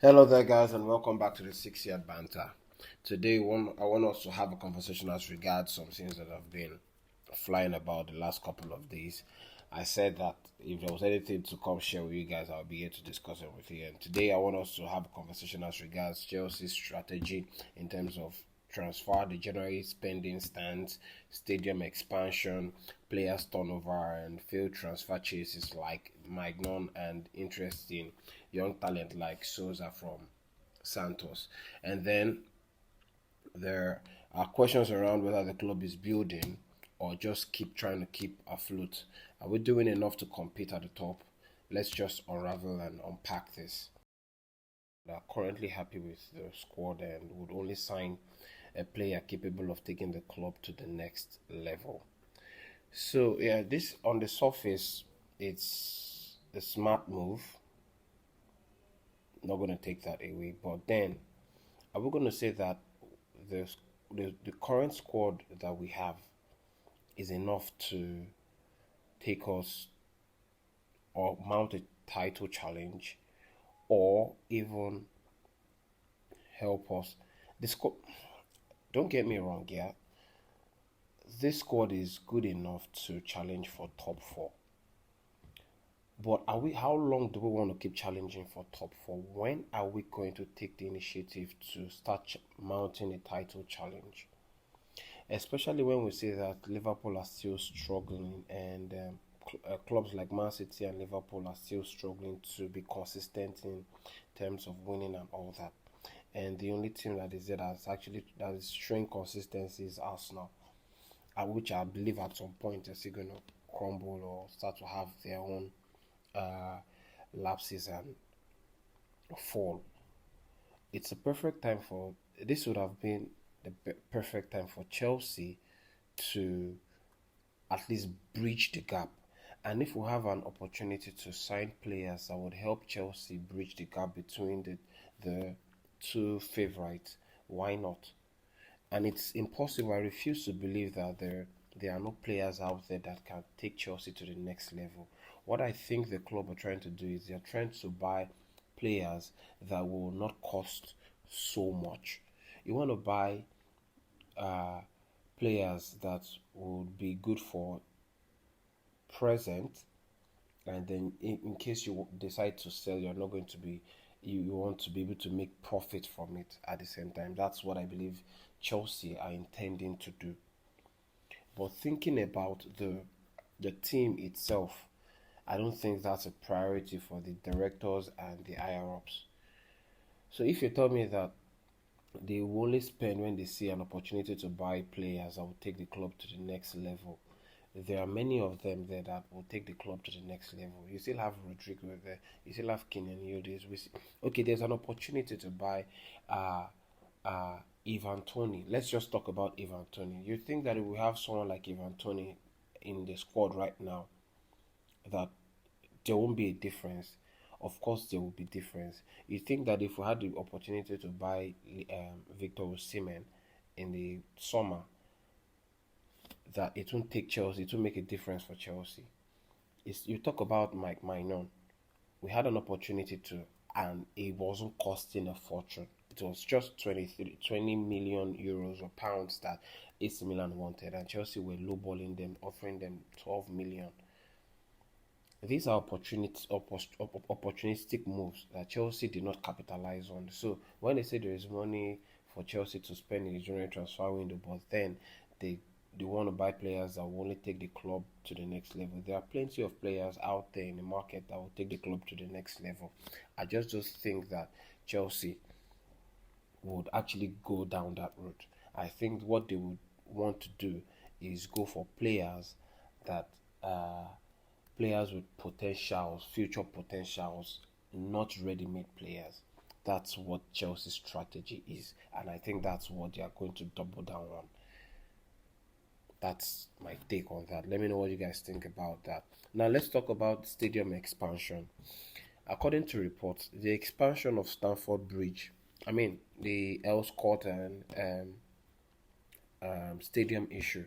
Hello there, guys, and welcome back to the 6 Yard Banter. Today, I want us to have a conversation as regards some things that have been flying about the last couple of days. I said that if there was anything to come share with you guys, I'll be here to discuss it with you. And today, I want us to have a conversation as regards Chelsea's strategy in terms of transfer, the January spending stance, stadium expansion, players turnover, and failed transfer chases like Mackignan and interest in young talent like Souza from Santos. And then there are questions around whether the club is building or just keep trying to keep afloat. Are we doing enough to compete at the top? Let's just unravel and unpack this. They are currently happy with the squad and would only sign a player capable of taking the club to the next level. So yeah, this on the surface, it's a smart move. Not going to take that away, but then are we going to say that the, the current squad that we have is enough to take us or mount a title challenge or even help us? This squad, don't get me wrong, yeah, this squad is good enough to challenge for top four. But are we? How long do we want to keep challenging for top four? When are we going to take the initiative to start mounting a title challenge? Especially when we see that Liverpool are still struggling, and clubs like Man City and Liverpool are still struggling to be consistent in terms of winning and all that. And the only team that is there that is showing consistency is Arsenal, which I believe at some point is still going to crumble or start to have their own uh, lapses and fall. It's a perfect time for this would have been the perfect time for Chelsea to at least bridge the gap. And if we have an opportunity to sign players that would help Chelsea bridge the gap between the two favorites, why not? And it's impossible. I refuse to believe that there are no players out there that can take Chelsea to the next level. What I think the club are trying to do is they're trying to buy players that will not cost so much. You want to buy uh, players that would be good for present, and then in case you decide to sell, you're not going to be you want to be able to make profit from it at the same time. That's what I believe Chelsea are intending to do. But thinking about the team itself, I don't think that's a priority for the directors and the higher ups. So if you tell me that they will only spend when they see an opportunity to buy players that will take the club to the next level, there are many of them there that will take the club to the next level. You still have Rodrigo there. You still have Kenyan Yildiz. Okay, there's an opportunity to buy uh, uh, Ivan Tony. Let's just talk about Ivan Tony. You think that if we have someone like Ivan Tony in the squad right now, that there won't be a difference? Of course, there will be difference. You think that if we had the opportunity to buy Victor Osimhen in the summer, that it won't take Chelsea, it won't make a difference for Chelsea? You talk about Mike Maignan. We had an opportunity to, and it wasn't costing a fortune. It was just 20 million euros or pounds that AC Milan wanted, and Chelsea were lowballing them, offering them 12 million. These are opportunistic moves that Chelsea did not capitalize on. So when they say there is money for Chelsea to spend in the January transfer window, but then they they want to buy players that will only take the club to the next level. There are plenty of players out there in the market that will take the club to the next level. I just think that Chelsea would actually go down that route. I think what they would want to do is go for that uh, players with potentials, future potentials, not ready-made players. That's what Chelsea's strategy is, and I think that's what they are going to double down on. That's my take on that. Let me know what you guys think about that. Now let's talk about stadium expansion. According to reports, the expansion of Stamford Bridge, I mean the Elscourt and stadium issue.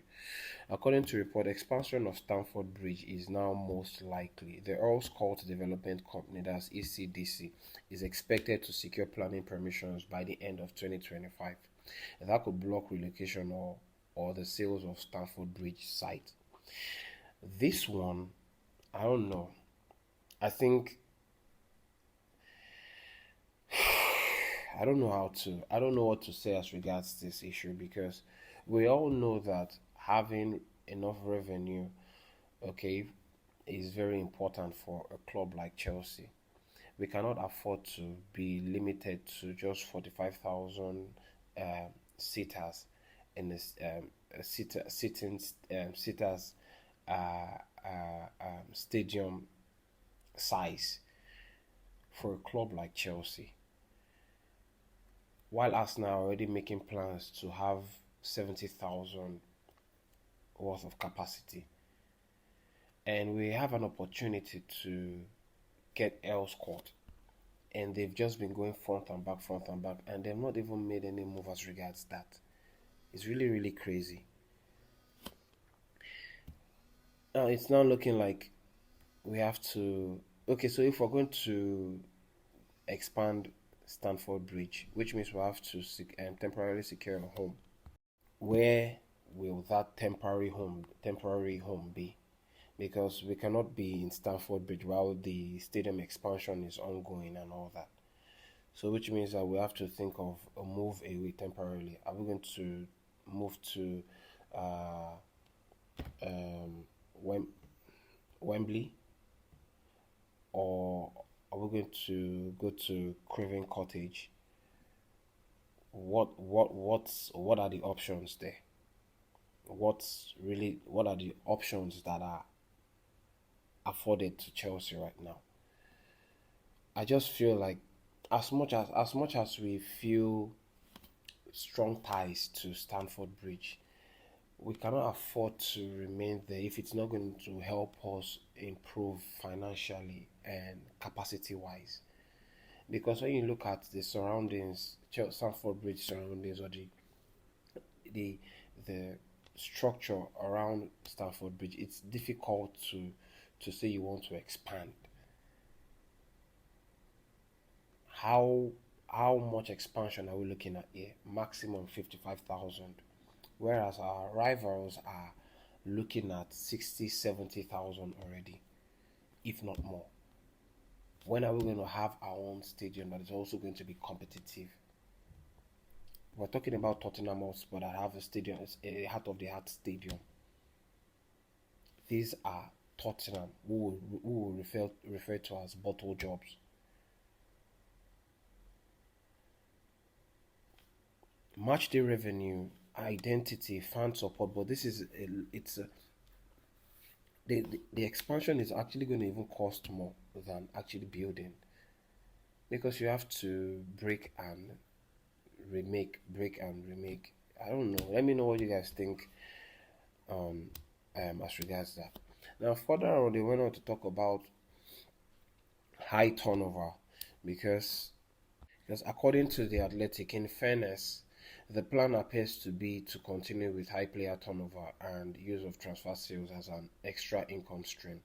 According to report, expansion of Stamford Bridge is now most likely. The Earl Court Development Company, that's ECDC, is expected to secure planning permissions by the end of 2025. That could block relocation or the sales of Stamford Bridge site. This one, I don't know. I think I don't know what to say as regards this issue because we all know that having enough revenue, okay, is very important for a club like Chelsea. We cannot afford to be limited to just 45,000 sitters in this sitters stadium size for a club like Chelsea. While Arsenal are already making plans to have 70,000 worth of capacity, and we have an opportunity to get Earls Court, and they've just been going front and back, and they've not even made any move as regards that. It's really, really crazy. Now it's now looking like we have to. Okay, so if we're going to expand Stanford Bridge, which means we have to temporarily secure a home. Where will that temporary home be? Because we cannot be in Stanford Bridge while the stadium expansion is ongoing and all that. So which means that we have to think of a move away temporarily. Are we going to move to uh, um, Wembley, or are we going to go to Craven Cottage? What are the options there? What are the options that are afforded to Chelsea right now? I just feel like as much as we feel strong ties to Stamford Bridge, we cannot afford to remain there if it's not going to help us improve financially and capacity wise. Because when you look at the surroundings, Stamford Bridge surroundings, or the the structure around Stamford Bridge, it's difficult to say you want to expand. How much expansion are we looking at here? Maximum 55,000, whereas our rivals are looking at 60, 70,000 already, if not more. When are we going to have our own stadium that is also going to be competitive? We're talking about Tottenham Hotspur that have a stadium, a heart of the heart stadium. These are Tottenham, who will refer to as bottle jobs. Match day revenue, identity, fan support, but this is it's the expansion is actually going to even cost more than actually building, because you have to break and remake. I don't know. Let me know what you guys think um as regards that. Now further on, they went on to talk about high turnover, because according to the Athletic, in fairness, the plan appears to be to continue with high player turnover and use of transfer sales as an extra income stream,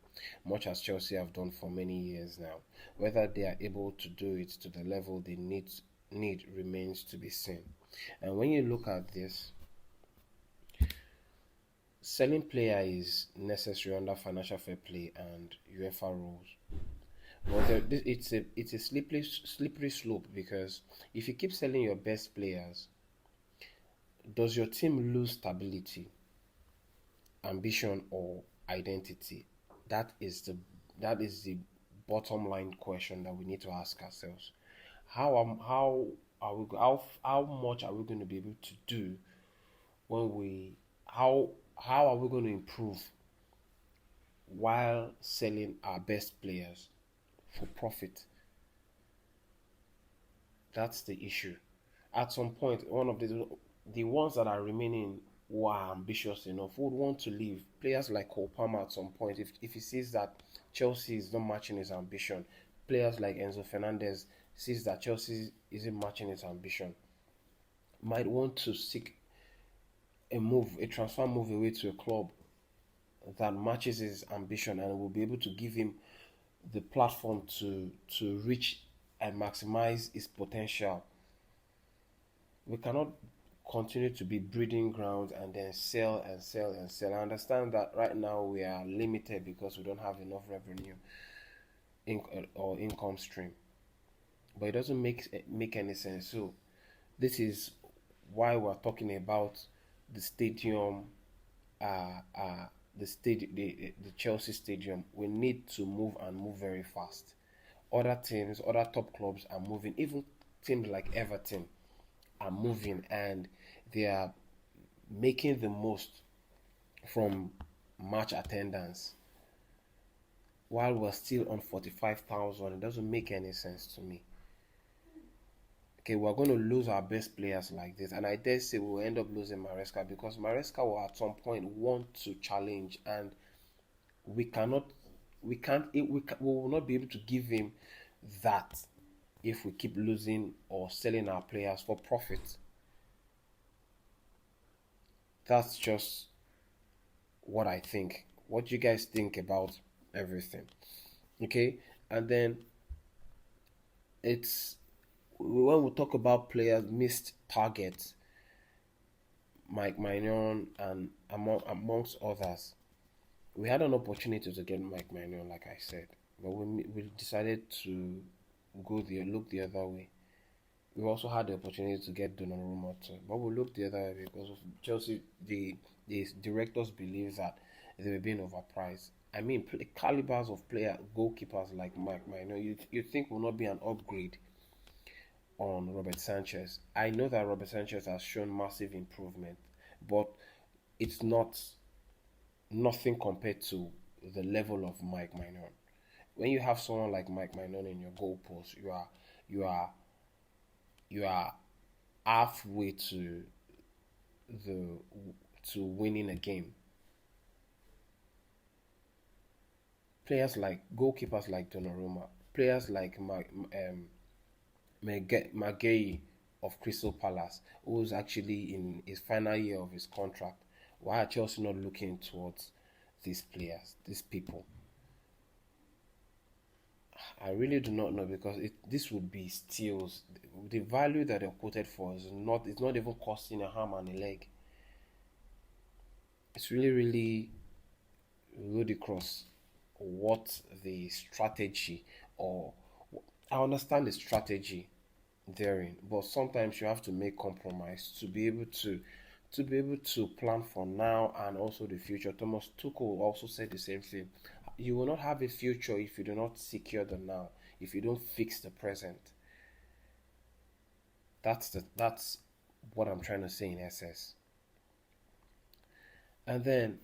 much as Chelsea have done for many years now. Whether they are able to do it to the level they need remains to be seen. And when you look at this, selling player is necessary under financial fair play and UEFA rules. But it's a slippery slope, because if you keep selling your best players, does your team lose stability, ambition, or identity? That is the bottom line question that we need to ask ourselves. How much are we going to be able to do when we how are we going to improve while selling our best players for profit? That's the issue. At some point, one of the ones that are remaining who are ambitious enough would want to leave. Players like Cole Palmer at some point, if he sees that Chelsea is not matching his ambition, players like Enzo Fernandez sees that Chelsea isn't matching his ambition, might want to seek a transfer move away to a club that matches his ambition and will be able to give him the platform to reach and maximize his potential. We cannot continue to be breeding grounds and then sell and sell and sell. I understand that right now we are limited because we don't have enough revenue or income stream, but it doesn't make any sense. So this is why we're talking about the stadium, uh, uh, the Chelsea stadium. We need to move and move very fast. Other teams, other top clubs are moving. Even teams like Everton are moving, and they are making the most from match attendance while we're still on 45,000. It doesn't make any sense to me. Okay, we're going to lose our best players like this, and I dare say we'll end up losing Maresca because Maresca will at some point want to challenge, and we cannot, we can't, we will not be able to give him that if we keep losing or selling our players for profit. That's just what I think. What do you guys think about everything? Okay, and then it's when we talk about players missed targets, Mike Mignon and amongst others, we had an opportunity to get Mike Mignon, like I said, but we decided to look the other way. We also had the opportunity to get Donnarumma too, but we looked the other way because of Chelsea. The directors believe that they were being overpriced. I mean, calibers of player goalkeepers like Mike Mignon, you think will not be an upgrade on Robert Sanchez. I know that Robert Sanchez has shown massive improvement, but it's nothing compared to the level of Mike Mignon. When you have someone like Mike Mignon in your goalpost, you are you are halfway the to winning a game. Players like goalkeepers like Donnarumma, players like Maguire of Crystal Palace, who's actually in his final year of his contract. Why are Chelsea not looking towards these players, these people? I really do not know because this would be steals. The value that they're quoted for is not it's not even costing a arm and a leg. It's really ludicrous what the strategy or I understand the strategy therein, but sometimes you have to make compromise to be able to plan for now and also the future. Thomas Tuchel also said the same thing. You will not have a future if you do not secure the now, if you don't fix the present. That's what I'm trying to say in essence. And then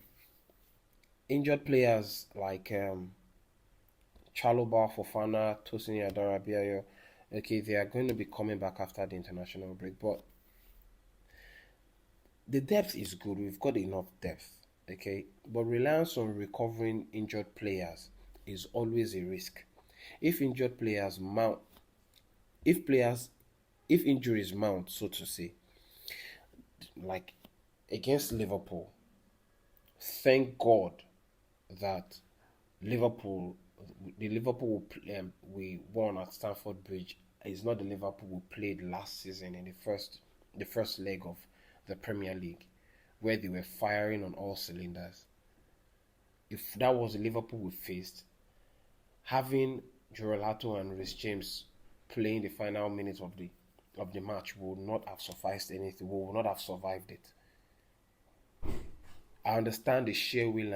injured players like Chaloba, Fofana, Tosin Adarabiayo, okay, they are going to be coming back after the international break, but the depth is good. We've got enough depth, okay, but reliance on recovering injured players is always a risk. If injured players mount, if players, if injuries mount, so to say, like against Liverpool, thank God that Liverpool, the Liverpool we won at Stamford Bridge is not the Liverpool we played last season in the first leg of the Premier League, where they were firing on all cylinders. If that was the Liverpool we faced, having Jorelato and Rhys James playing the final minutes of the match would not have sufficed anything. We would not have survived it. I understand the sheer will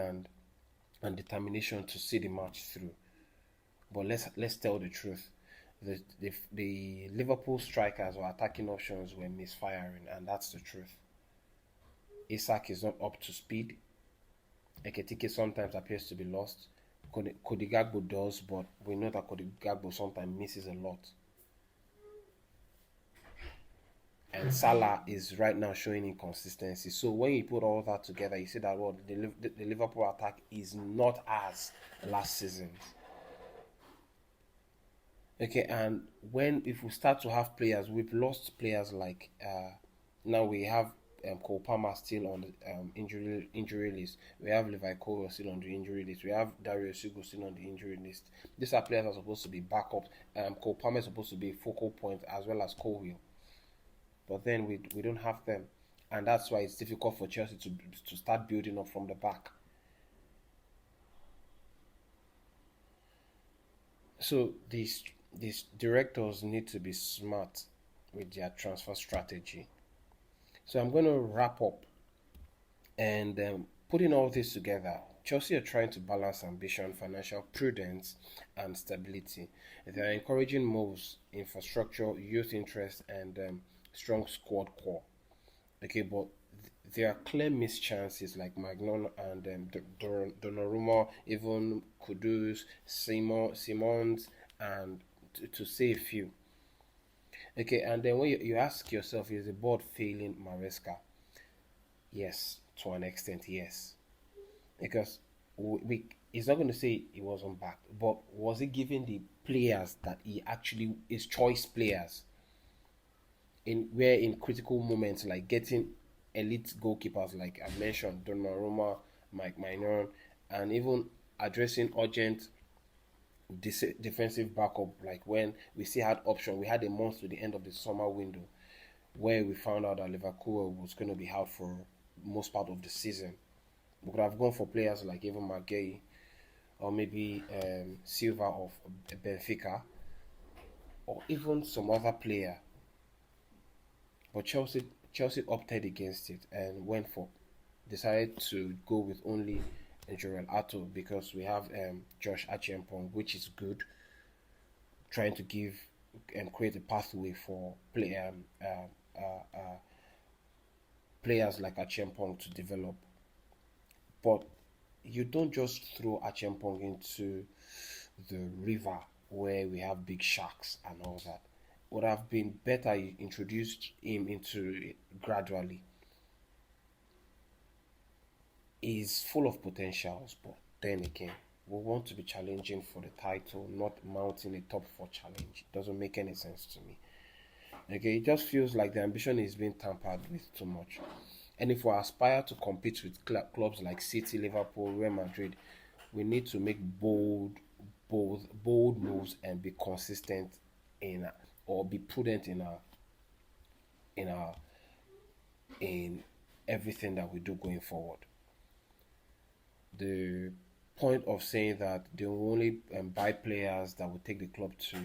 and determination to see the match through. But let's tell the truth. The Liverpool strikers or attacking options were misfiring, and that's the truth. Isak is not up to speed. Eketike sometimes appears to be lost. Kodigagbo does, but we know that Kodigagbo sometimes misses a lot. And Salah is right now showing inconsistency. So when you put all that together, you see that well, the Liverpool attack is not as last season. Okay, and when if we start to have players, we've lost players like now we have Cole Palmer still on the injury list. We have Levi Cole still on the injury list. We have Dario Sugo still on the injury list. These are players that are supposed to be backups. Cole Palmer is supposed to be a focal point as well as Cole, but then we don't have them, and that's why it's difficult for Chelsea to start building up from the back. So these directors need to be smart with their transfer strategy. So I'm going to wrap up and putting all this together. Chelsea are trying to balance ambition, financial prudence, and stability. They are encouraging moves, infrastructure, youth interest, and strong squad core. Okay, but there are clear missed chances like Mackignan and Donnarumma, even Kudus, Simons, and to say a few. Okay, and then when you ask yourself, is the board failing Maresca? Yes, to an extent, yes. Because he's not going to say he wasn't back, but was he giving the players that he actually, his choice players, in critical moments like getting elite goalkeepers like I mentioned, Donnarumma, Mackignan, and even addressing urgent defensive backup like when we still had option. We had a month to the end of the summer window where we found out that Liverpool was going to be out for most part of the season. We could have gone for players like even Maguire or maybe Silva of Benfica or even some other player. But Chelsea opted against it and decided to go with only Jorel Ato because we have Josh Achiampong, which is good, trying to give and create a pathway for players like Achiampong to develop. But you don't just throw Achiampong into the river where we have big sharks and all that. Would have been better you introduced him into it gradually. He's full of potentials, but then again, we want to be challenging for the title, not mounting a top four challenge. It doesn't make any sense to me. Okay, it just feels like the ambition is being tampered with too much. And if we aspire to compete with clubs like City, Liverpool, Real Madrid, we need to make bold moves and be consistent in or be prudent in our in everything that we do going forward. The point of saying that they will only buy players that will take the club to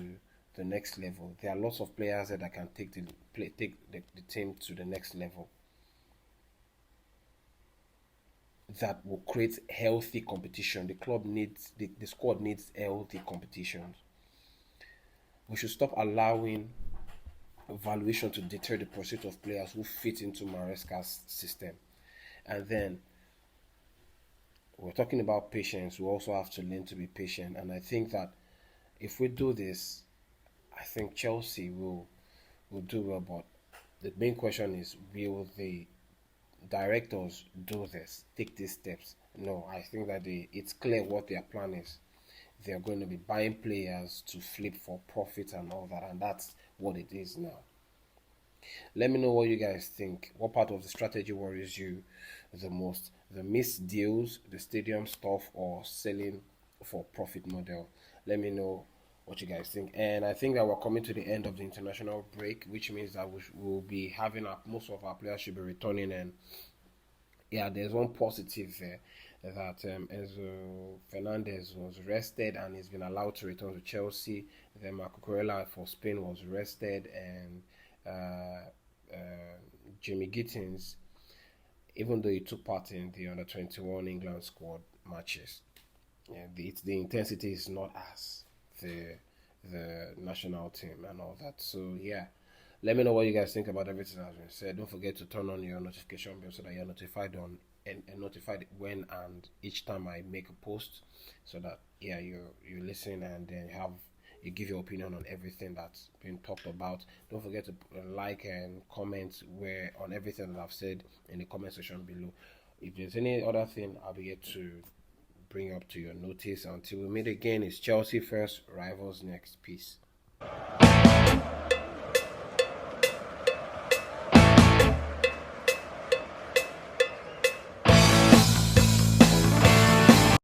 the next level. There are lots of players that can take the team to the next level. That will create healthy competition. The squad needs healthy competitions. We should stop allowing valuation to deter the pursuit of players who fit into Maresca's system. And then we're talking about patience. We also have to learn to be patient. And I think that if we do this, I think Chelsea will do well. But the main question is, will the directors do this, take these steps? No, I think that it's clear what their plan is. They're going to be buying players to flip for profit and all that, and that's what it is now. Let me know what you guys think. What part of the strategy worries you the most? The missed deals, the stadium stuff, or selling for profit model? Let me know what you guys think. And I think that we're coming to the end of the international break, which means that we'll be having most of our players should be returning. And yeah, there's one positive there that Enzo Fernandez was rested and he's been allowed to return to Chelsea. Then Marco Corella for Spain was rested, and Jimmy Gittins, even though he took part in the under 21 England squad matches, yeah, the intensity is not as the national team and all that. So yeah, let me know what you guys think about everything that has been said. Don't forget to turn on your notification bell so that you're notified and notified when and each time I make a post, so that yeah you listen and then you give your opinion on everything that's been talked about. Don't forget to like and comment where on everything that I've said in the comment section below. If there's any other thing, I'll be here to bring up to your notice. Until we meet again, it's Chelsea first, rivals next. Peace.